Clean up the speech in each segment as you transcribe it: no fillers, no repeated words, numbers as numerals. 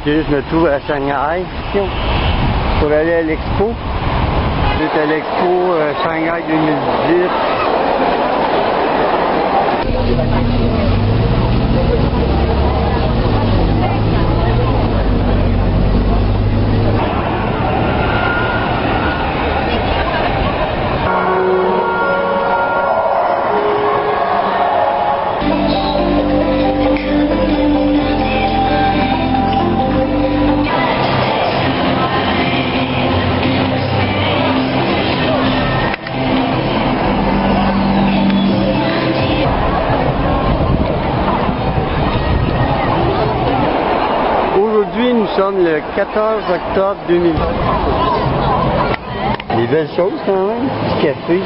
je me trouve à Shanghai pour aller à l'expo. C'est à l'expo Shanghai 2018. Aujourd'hui, nous sommes le 14 octobre 2020. Des belles choses quand même, du café.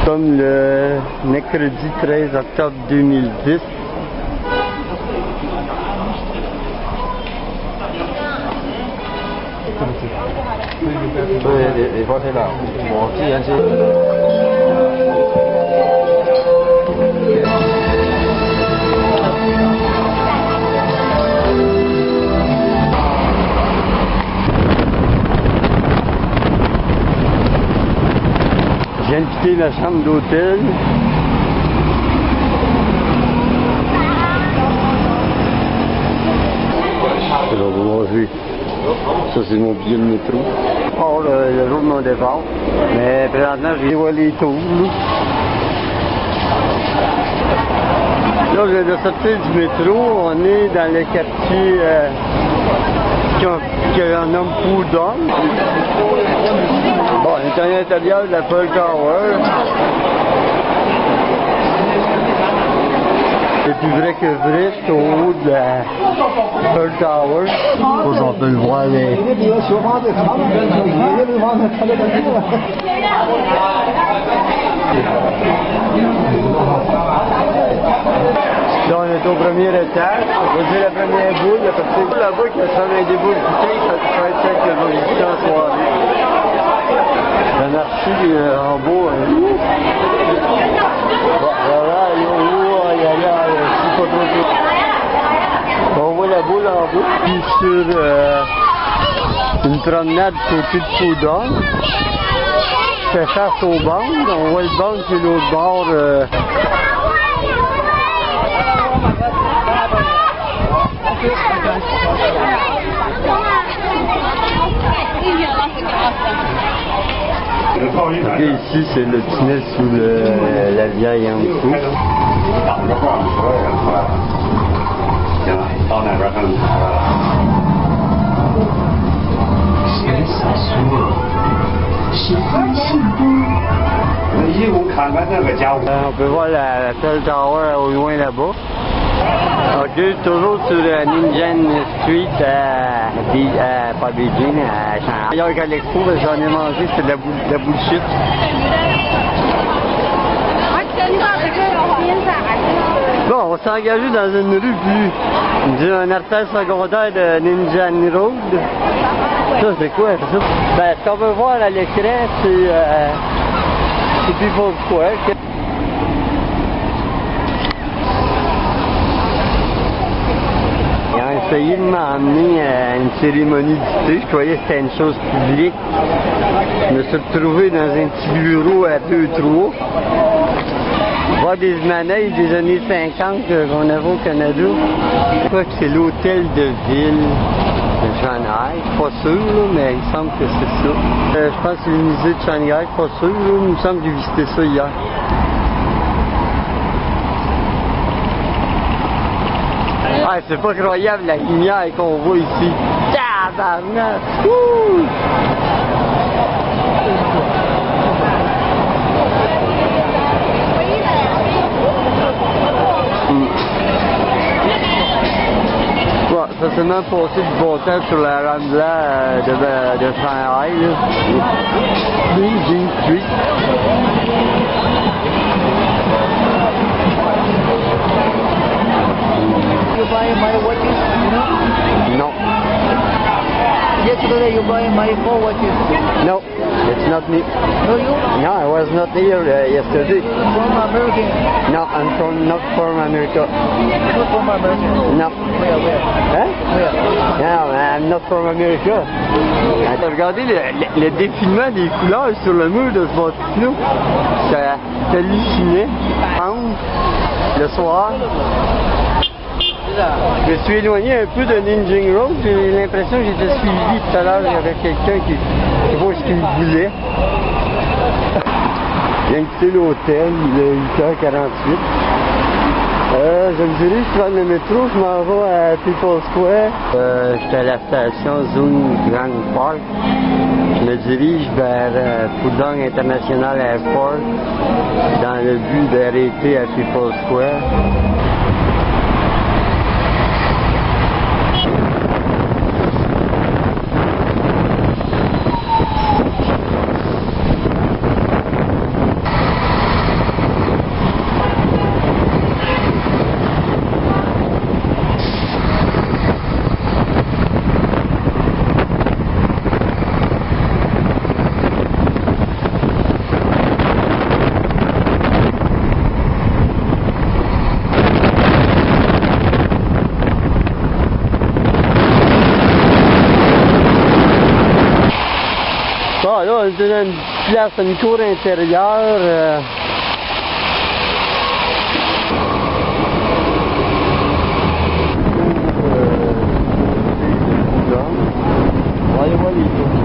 Comme le mercredi 13 octobre 2010.你放心啦，我既然是。Je viens de quitter ma chambre d'hôtel. Je vais vous manger. Ça, c'est mon billet de métro. Oh, le jour de mon départ. Mais présentement, je vois les tours. Là, je viens de sortir du métro. On est dans le quartier qu'on nomme Pudong. Bon, on est à l'intérieur de la Pearl Tower. C'est plus vrai que vrai, c'est au haut de la Pearl Tower. On peut le voir, mais... Là, on est au premier étage. On va dire la première boule. Parce que là-bas, il y a des boules qui crient, ça va être celle que je vais visiter en soirée. La marché en bas. Voilà, on voit la boule en bas. Puis sur une promenade côté de Pudong, fait face aux bandes. On voit le bande sur l'autre bord. Ok, ici c'est le tunnel sous la vieille en dessous. On peut voir la Pearl Tower au loin là-bas. Ok, toujours sur Ningjian Street pas Beijing, à Shanghai. Ailleurs qu'à l'expo, j'en ai mangé, c'est de la bullshit. Bon, on s'est engagé dans une rue d'une artère secondaire de Ningjian Road. Ça, c'est quoi ça? Ben, ce qu'on veut voir à l'écran, c'est People Square. Ils ont essayé de m'emmener à une cérémonie du thé. Je croyais que c'était une chose publique. Je me suis retrouvé dans un petit bureau à 2-3. Voir des manèges des années 50 qu'on avait au Canada. Je crois que c'est l'hôtel de ville de Shanghai. Pas sûr, là, mais il semble que c'est ça. Je pense que c'est le musée de Shanghai. Pas sûr, là. Il me semble que j'ai visité ça hier. Ah, c'est pas croyable la lumière qu'on voit ici. Tabarnak! Ouh! Bon, ça s'est même passé du bon temps sur la Rambla de Shanghai, là. Beijing Street. You buy my watches, you know? No. Yesterday you buy my 4 watches. No. It's not me. No, you? No, I was not here yesterday. From American. No, I'm not from America. Not from American. No. Where? Hein? Where? No, I'm not from America. Regardez le défilement des couleurs sur le mur de ce bâtiment. Ça hallucinait. Le soir. Je me suis éloigné un peu de Ninjing Road. J'ai l'impression que j'étais suivi tout à l'heure avec quelqu'un qui ne sait pas ce qu'il voulait. J'ai quitté l'hôtel, il est 8h48. Je me dirige vers le métro, je m'en vais à People's Square. J'étais à la station Zone Grand Park. Je me dirige vers Pudong International Airport dans le but d'arrêter à People's Square. Bon, là, on est dans une place, une cour intérieure. Voyez, voir les tours.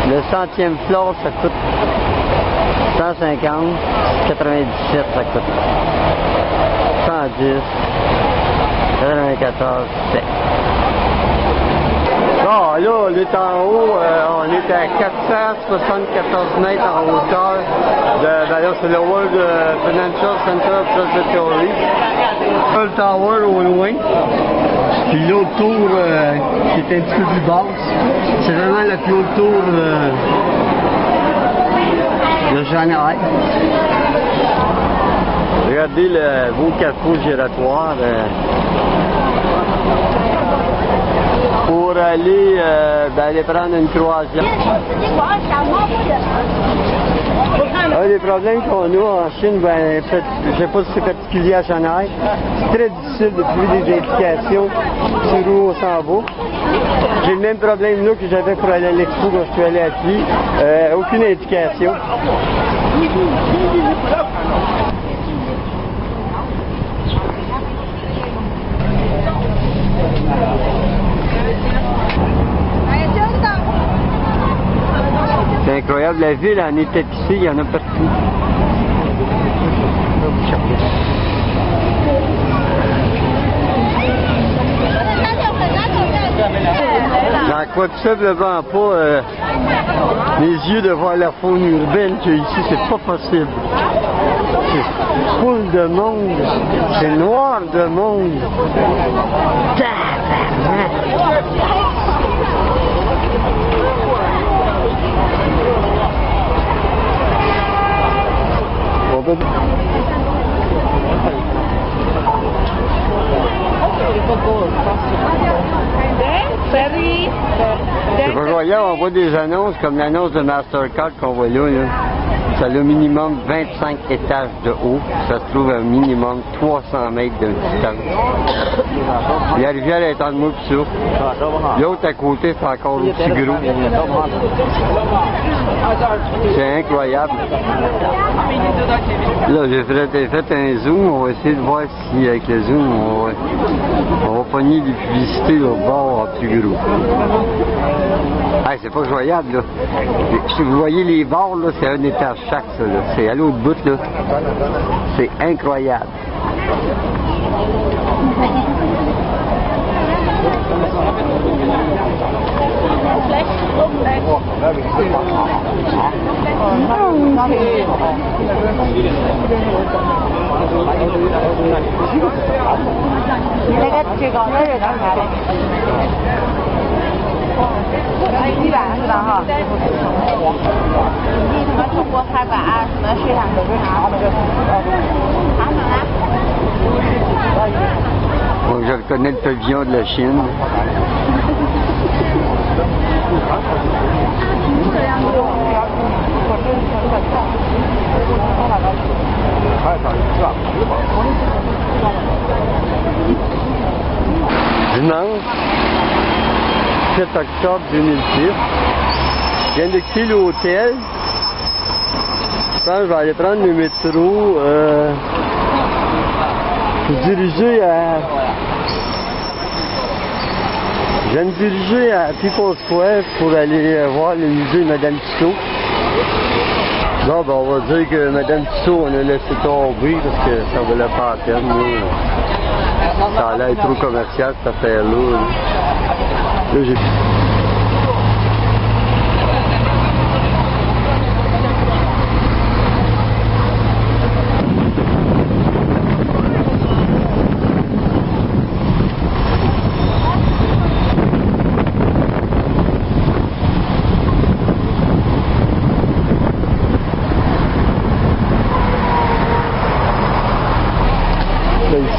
Le 100e floor, ça coûte 150, 97, ça coûte 110, 94, 7. Bon, là, on est en haut, on est à 474 mètres en hauteur. Là, c'est le World Financial Center Observatory. Le Tower au loin. Puis l'autre tour qui est un petit peu plus basse. C'est vraiment la plus haute tour de Shanghai. Regardez le beau carrefour giratoire. Pour aller prendre une croisière. Un des problèmes qu'on a en Chine, je ne sais pas si c'est particulier à Shanghai, c'est très difficile de trouver des indications sur où on s'en va. J'ai le même problème là que j'avais pour aller à l'expo quand je suis allé à pied. Aucune indication. C'est incroyable, la ville en est tapissée, il y en a partout. J'en crois tout simplement pas mes yeux de voir la faune urbaine qu'il y a ici, c'est pas possible. C'est full de monde, c'est noir de monde. C'est pas croyable, on voit des annonces comme l'annonce de Mastercard qu'on voit là. Ça a le minimum 25 étages de haut. Ça se trouve à un minimum 300 mètres de distance. La rivière est en dessous de ça. L'autre à côté, c'est encore aussi gros. C'est incroyable. Là, j'ai fait un zoom. On va essayer de voir si avec le zoom, on va pogner des publicités au bord plus gros. Ah, c'est pas joyable, là. Si vous voyez les bords, là, c'est un étage chaque, ça, là. C'est à l'autre bout, là. C'est incroyable. 那个最高的是多少的？100是吧？哈。你什么中国海关啊？什么水上都是啥？他们啊。Bon, je reconnais le pavillon de la Chine. Dimanche, 7 octobre 2006, je viens de quitter l'hôtel. Je pense que je vais aller prendre le métro. Je vais me diriger à People's Square pour aller voir le musée Madame Tussauds. Bon, ben, on va dire que Madame Tussauds, on a laissé tomber parce que ça valait pas la peine. Ça allait être trop commercial cette affaire-là. Là, j'ai...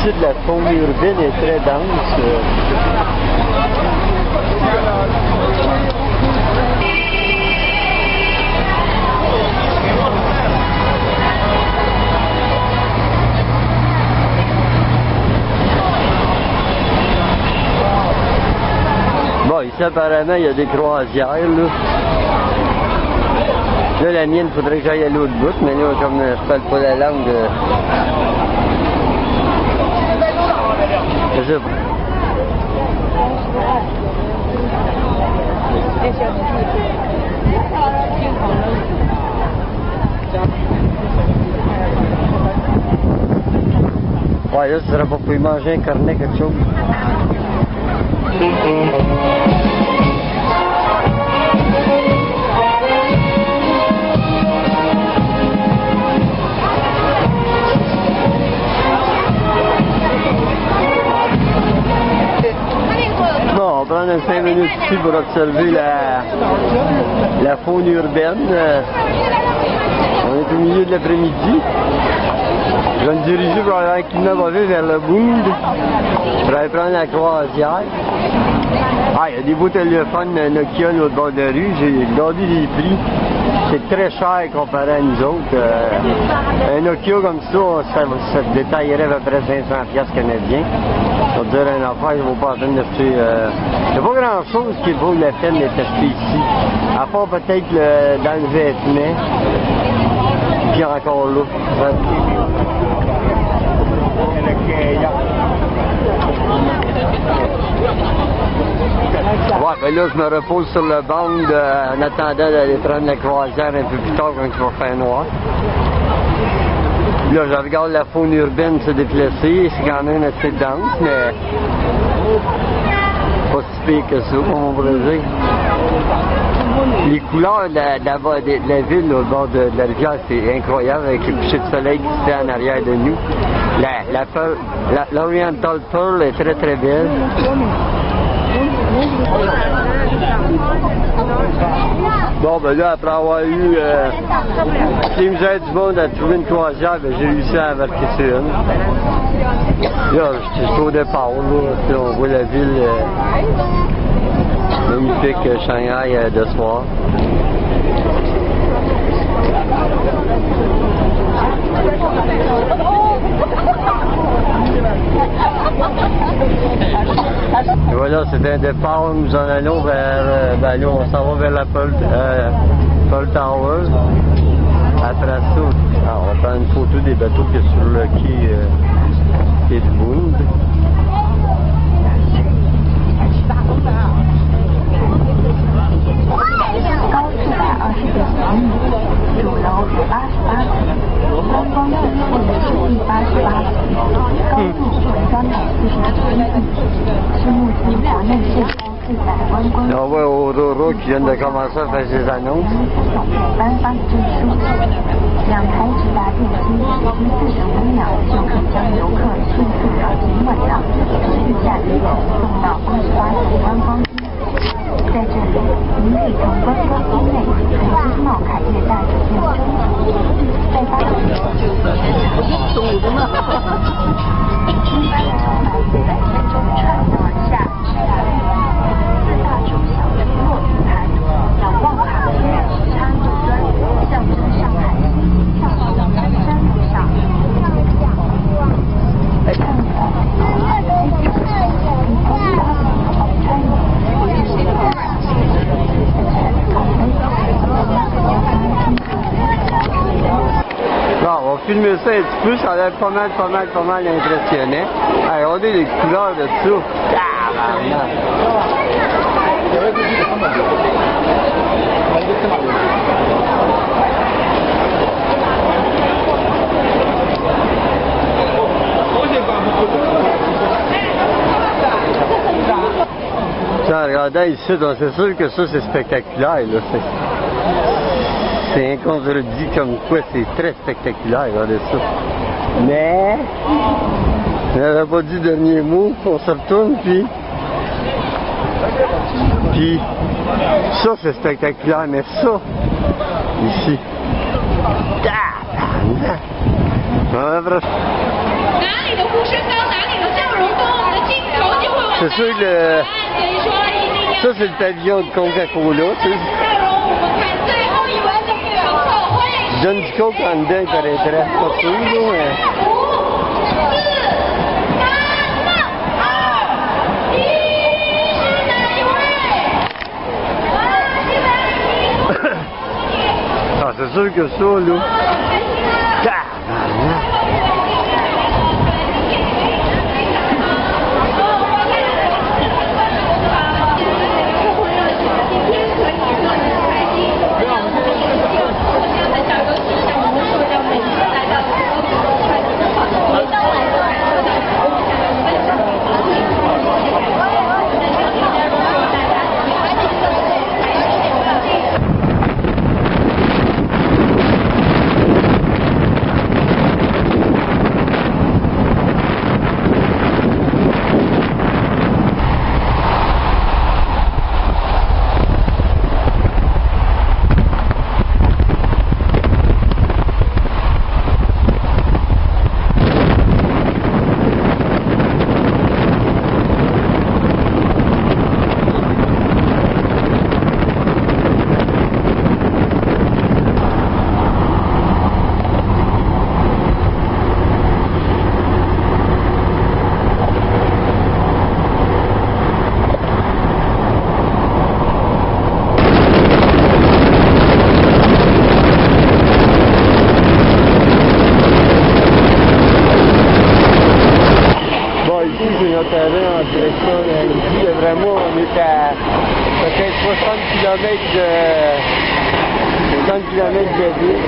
Ici, la faune urbaine est très dense. Bon, ici, apparemment, il y a des croisières, là. Là, la mienne, il faudrait que j'aille à l'autre bout, mais là, comme je parle pas la langue... Je sais pas. Ouais, là, ce serait pas pour y manger un cornet, quelque chose. Bon, on va prendre 5 minutes ici pour observer la faune urbaine. On est au milieu de l'après-midi. Je vais me diriger pour aller tranquillement vers le Bund. Je vais aller prendre la croisière. Ah, il y a des beaux téléphones Nokia l'autre bord de la rue. J'ai regardé les prix. C'est très cher comparé à nous autres. Un Nokia comme ça se détaillerait à peu près 500$ canadiens. Ça veut dire un affaire, il ne vaut pas la peine d'acheter. Il n'y a pas grand chose qui vaut la peine d'être acheté ici. À part peut-être dans le vêtement. Puis encore là. Ouais, ben là, je me repose sur le banc en attendant d'aller prendre la croisière un peu plus tard quand il va faire noir. Là, je regarde la faune urbaine se déplacer, c'est quand même assez dense, mais pas si pire que ça, comme on pourrait dire. Les couleurs de la ville, au bord de la rivière, c'est incroyable, avec le coucher de soleil qui se fait en arrière de nous. L'Oriental Pearl est très très belle. Bon, ben là, après avoir eu les misères du monde à trouver une croisière, ben, j'ai réussi à embarquer sur une. Là, je suis au départ, là, on voit la ville magnifique Shanghai de soir. Et voilà, c'est un départ, nous en allons vers, ben là, on s'en va vers la Pearl Tower. Après ça, on va prendre une photo des bateaux qui sont sur le quai du Bund. On voit Aurora qui vient de commencer à faire ses annonces. 两台直达电梯45秒就可将游客迅速到景晚上自驾游送到28层观光厅。在这里，您可以从观光厅内从金茂凯悦大酒店升级，在发现堵的吗？充满在中串往下，四大中小聚落地盘，仰望海边，插入端，象征上海市跳上山路上。Bon, on va filmer ça un petit peu, ça a l'air pas mal impressionnant. Hey, regardez les couleurs de ça. Ça, regardez ici, donc c'est sûr que ça c'est spectaculaire, là. C'est incontredit comme quoi c'est très spectaculaire, regardez ça. Mais, on n'avait pas dit dernier mot, on se retourne, puis ça c'est spectaculaire, mais ça, ici, c'est sûr que ça c'est le pavillon de Coca-Cola, tu sais. Je donne du coke en dedans, il paraîtrait pas sûr, là, mais... Ah, c'est sûr que ça, là... En direction ici, vraiment on est à peut-être 60 km de la ville.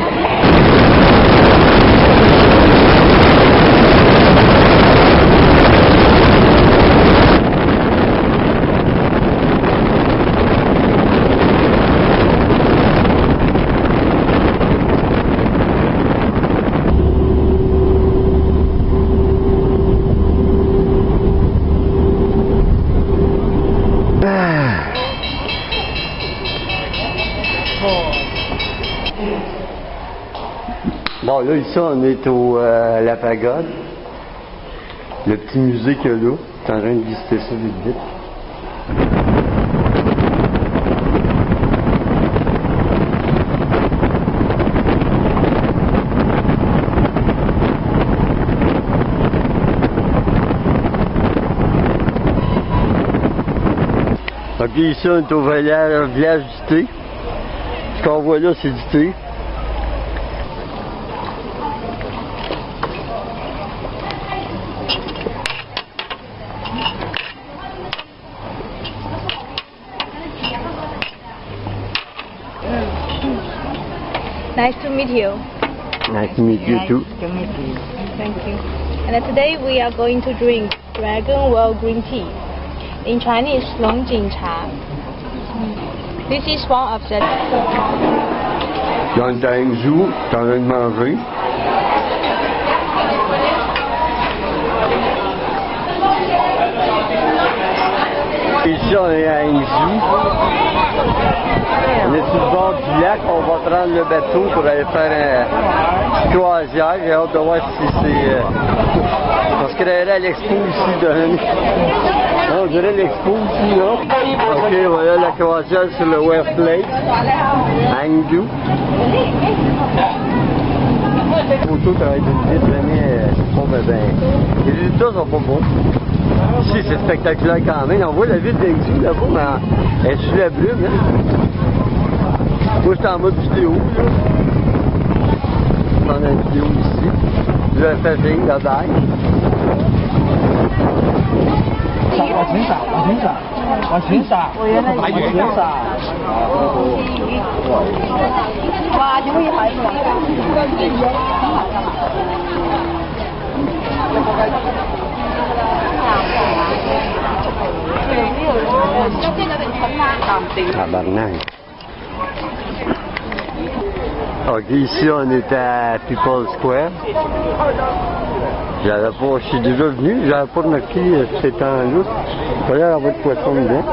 Bon, là, ici, on est à la pagode. Le petit musée qu'il y a là. Je suis en train de visiter ça vite. Ok, ici, on est au village du thé. Ce qu'on voit là, c'est du thé. Nice to meet you. Nice to meet you too. Thank you. And today we are going to drink Dragon Well green tea. In Chinese, 龙井茶. This is one of the. Dans le Hangzhou, t'en as de manger. Ici, on est à Hangzhou. On est sur le bord du lac. On va prendre le bateau pour aller faire une croisière. J'ai hâte de voir si c'est... on se créerait à l'expo ici. On dirait l'expo ici, là. Ok, voilà la croisière sur le West Lake. Hangzhou. Les photos travaillent d'une vite, mais c'est pas bien. Les résultats sont pas bons. Ici, c'est spectaculaire quand même. On voit la ville d'Hangzhou là-bas, mais elle est sous la brume. Hein. Moi, j'étais en mode vidéo. Là. Je prends une vidéo ici. Je vais faire signe, la bague. Tabarnak. Ok, ici on est à People Square. Je suis déjà venu, j'avais pas remarqué ces temps-là. Il fallait avoir de poisson dedans.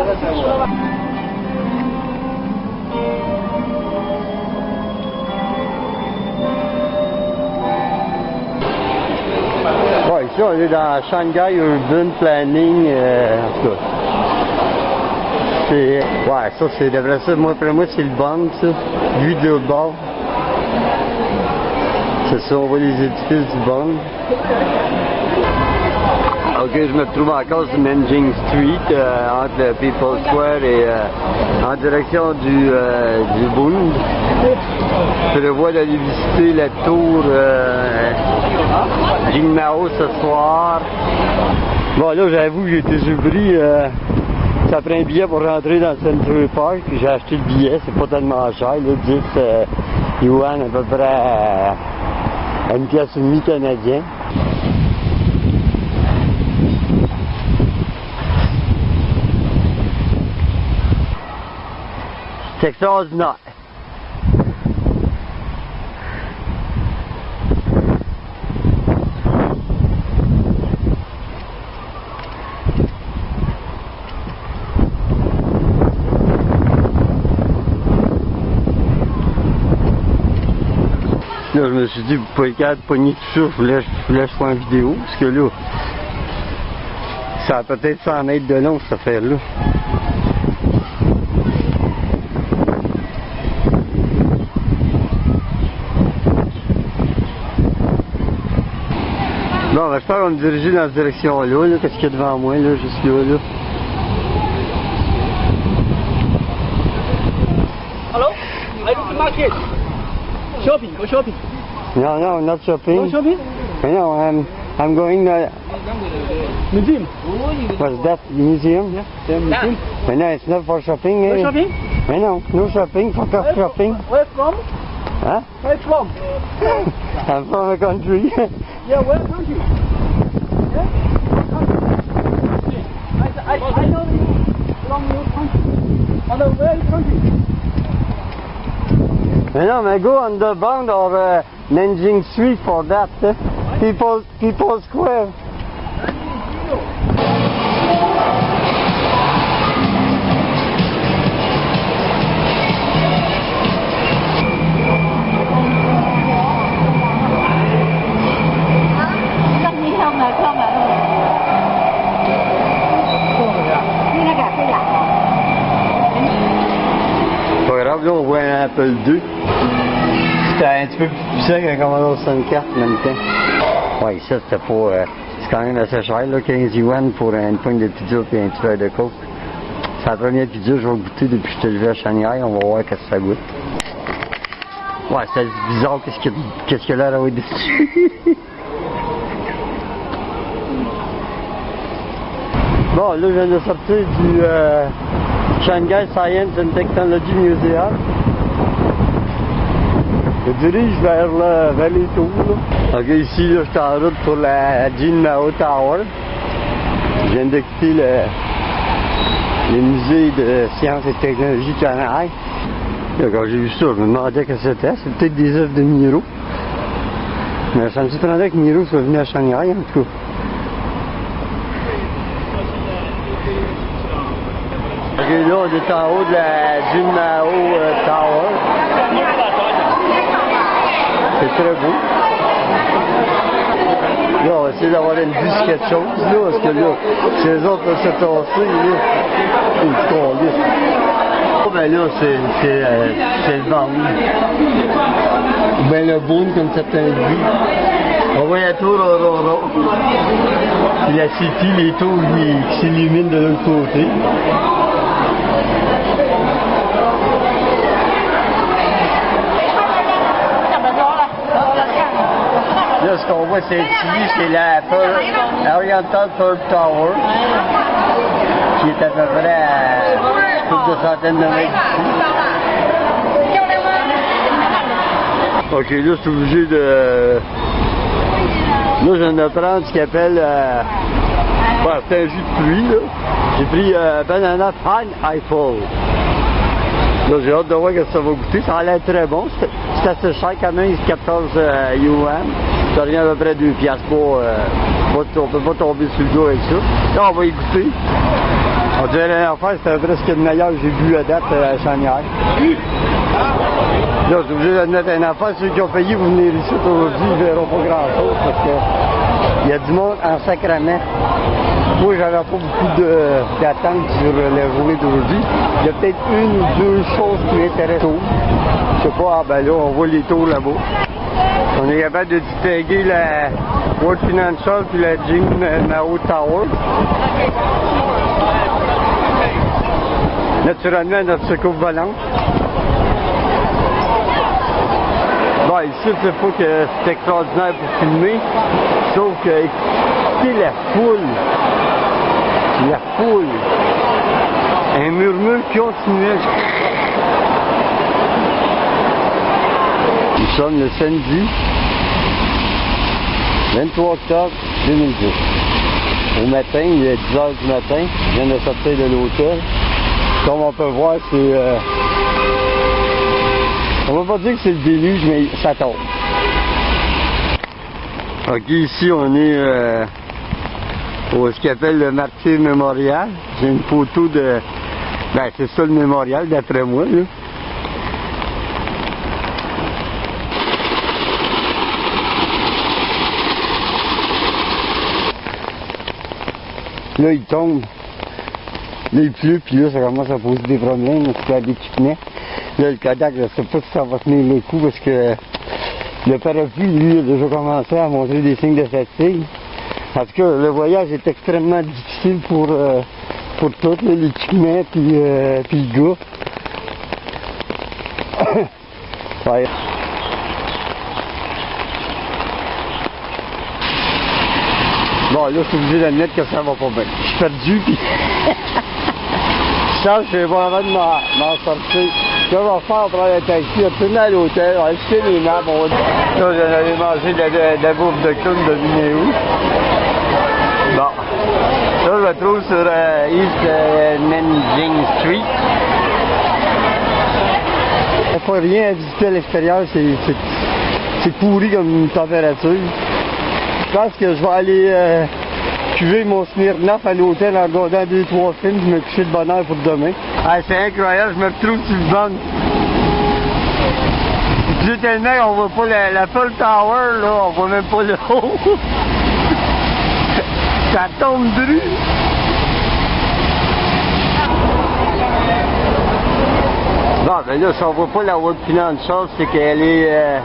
Ouais, ici on est dans Shanghai Urban Planning. En tout cas. Ouais, ça c'est d'après ça, moi après moi c'est le bon, ça, vue de l'autre bord. C'est ça, on voit les édifices du bon. Ok, je me trouve encore sur Nanjing Street, entre le People Square et en direction du Bund. Je prévois d'aller visiter la tour Jingmao ce soir. Bon là j'avoue que j'ai été surpris. Ça prend un billet pour rentrer dans le Central Park. J'ai acheté le billet, c'est pas tellement cher, là, 10 yuan à peu près à 1,5 pièce canadien. C'est extraordinaire. Là, je me suis dit, pour être capable de pogner tout ça, je voulais faire une vidéo, parce que là, ça a peut-être 100 mètres de long, cette affaire-là. Bon, j'espère qu'on va me diriger dans cette direction-là, là, qu'est-ce qu'il y a devant moi, là, juste là. Hello? I go to market. Shopping, go shopping. No, not shopping. Go shopping? No, I'm going to... Museum. What's that? Museum? Yeah, museum. No, it's not for shopping. Go shopping? No shopping, for shopping. Where from? Huh? Where from? I'm from a country. Yeah, where country? Yeah? I know you from your country. Hello, where country? No, I go on the bound or Nanjing Street for that. People Square. Pas grave, là on voit un Apple II. C'était un petit peu plus puissant qu'un Commodore 64 en même temps. Ouais, ça c'était pas... c'est quand même assez cher, là, 15 yuan pour une poigne de pizza et un petit verre de coke. C'est la première pizza que je vais goûter depuis que je suis levé à Shanghai, on va voir qu'est-ce que ça goûte. Ouais, c'est bizarre qu'est-ce qu'il y a l'air à dessus. Bon, là je viens de sortir du Shanghai Science and Technology Museum. Je dirige vers les tours. Là. Ok, ici, là, je suis en route pour la Jingmao Tower. Je viens de quitter le musée de sciences et technologies de Shanghai. Là, quand j'ai vu ça, je me demandais que c'était. C'est peut-être des œuvres de Miro. Mais ça me surprendrait que Miro soit venu à Shanghai, en tout cas. Ok, là, on est en haut de la Jinmao Tower. C'est très beau. Là, on va essayer d'avoir une vue sur quelque chose, là, parce que là, si les autres peuvent se tasser, là, ils se condisent. Oh, ben là, c'est le vent. Ou bien le boom, comme certains disent. On voit la tour Aurora. Puis la city, les tours qui s'illuminent de l'autre côté. Là, ce qu'on voit, c'est ici, c'est la Oriental Third Tower, qui est à peu près à plus de centaines de mètres d'ici. Ok, là, je suis obligé de... Là, je viens de prendre ce qu'ils appelle... Bon, c'est un jus de pluie, là. J'ai pris Banana Pineapple. Là, j'ai hâte de voir ce que ça va goûter. Ça a l'air très bon. C'est assez cher quand même, c'est 14 yuan. Ça revient à peu près 2 piastres. On peut pas tomber sur le dos avec ça. Là, on va y goûter. On dirait la dernière fois, c'était presque le meilleur que j'ai bu à date à Shanghai. Là, c'est obligé de mettre une affaire. Ceux qui ont payé, vous venez ici aujourd'hui, ils ne verront pas grand-chose parce qu'il y a du monde en sacrament. Moi, j'avais pas beaucoup d'attente sur la journée d'aujourd'hui. Il y a peut-être une ou deux choses qui m'intéressent. Je sais pas, ah ben là, on voit les tours là-bas. On est capable de distinguer la World Financial puis la Jinmao Tower. Naturellement, notre secours volante. Bon, ici, c'est pas que c'est extraordinaire pour filmer, sauf que, écoutez la foule. La foule. Un murmure continuel. Nous sommes le samedi 23 octobre 2010. Au matin, il est 10 h du matin. Je viens de sortir de l'hôtel. Comme on peut voir, c'est... On va pas dire que c'est le déluge, mais ça tombe. Ok, ici on est au ce qu'on appelle le Martyr Mémorial. J'ai une photo de... Ben, c'est ça le mémorial, d'après moi, là. Là, il tombe. Là, il pleut, puis là, ça commence à poser des problèmes, parce qu'il y a des équipements. Là, le Kodak, je ne sais pas si ça va tenir le coup, parce que le parapluie, lui, a déjà commencé à montrer des signes de fatigue. En tout cas, le voyage est extrêmement difficile pour tout, l'équipement, puis le gars. Ouais. Bon, là, je suis obligé d'admettre que ça va pas bien. Je suis perdu, puis... je sens que je vais vraiment m'en sortir. Ce que je vais faire pour aller à taxi, retourner à l'hôtel, on va acheter les nappes, on va... Là, j'en avais mangé de la bouffe de clown de Vinéo. Bon. Ça, je me trouve sur East Nanjing Street. Il ne faut rien à visiter à l'extérieur, c'est pourri comme température. Je pense que je vais aller cuver mon Smirnoff à l'hôtel en regardant 2-3 films, je me coucher de bonne heure pour demain. Ah, c'est incroyable, je me retrouve sur le banc. Puis tellement on voit pas la Full Tower, là, on voit même pas le haut. Ça tombe dru. Bon, ben là, si on voit pas la World Financial, c'est qu'elle est...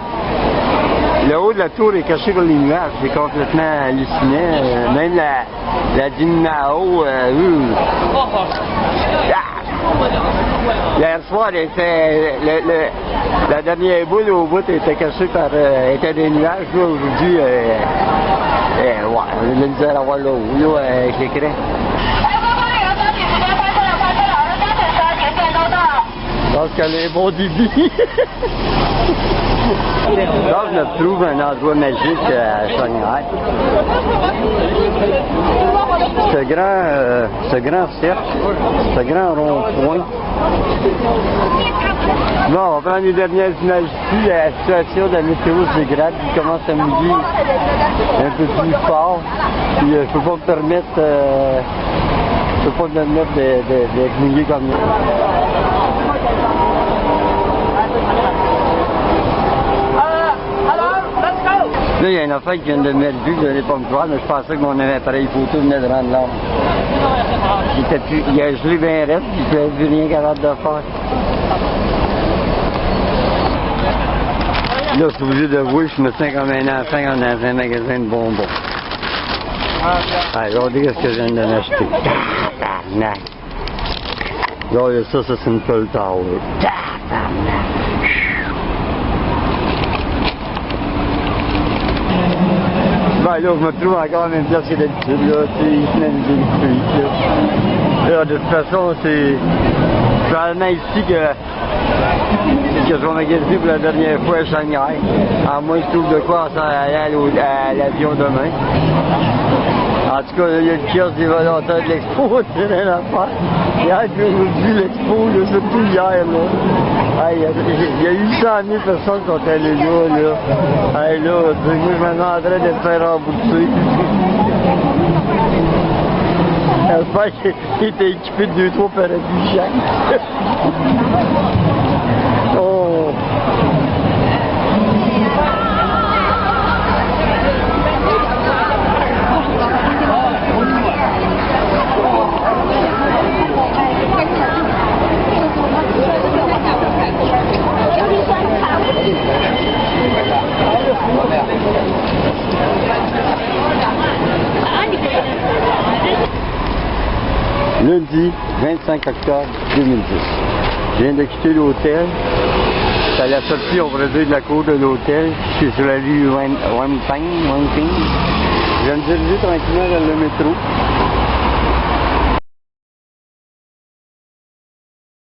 le haut de la tour est caché par les nuages, c'est complètement hallucinant. Même la Jinmao, hier soir, la dernière boule au bout était cachée par était des nuages. Là, aujourd'hui, ouais, on a de la misère à voir là haut, là, avec l'écran. Je pense qu'elle a un bon débit. Là, je me trouve un endroit magique à Shanghai. Ce grand cercle, ce grand rond-point. Bon, on va prendre les dernières images ici. La situation de la météo se dégrade. Il commence à mouiller un peu plus fort. Puis, je ne peux pas me permettre, d'être mouillé comme ça. Là, il y a une affaire qui vient de me mettre vue, je n'allais pas me croire, mais je pensais que mon appareil photo venait de rendre l'ordre. Il a gelé bien raide, puis je n'avais vu rien capable de faire. Là, je suis obligé d'avouer, je me sens comme un enfant dans un magasin de bonbons. Allez, regardez ce que je viens de m'acheter. Tabarnak! Regardez ça, c'est une Toll Tower. Tabarnak! Ben là, je me trouve encore à la même place que d'habitude, là, tu sais, ici, dans les électriques, là. Là, de toute façon, c'est probablement ici que je vais magasiner pour la dernière fois à Shanghai. À moins que je trouve de quoi en s'en aller à l'avion demain. En tout cas, il y a le kiosque des volontaires de l'expo, c'est rien à faire. Hier, puis aujourd'hui, l'expo, là, surtout hier, là. Il y a 800 000 personnes qui sont allées là. Hey, là, moi, je me demanderais de me faire rembourser. J'espère qu'il était équipé de 2-3 parapluies chaque. Oh! Lundi 25 octobre 2010. Je viens de quitter l'hôtel. C'est à la sortie, on pourrait dire, de la cour de l'hôtel. Je suis sur la rue Wanping. Je viens me diriger tranquillement vers le métro.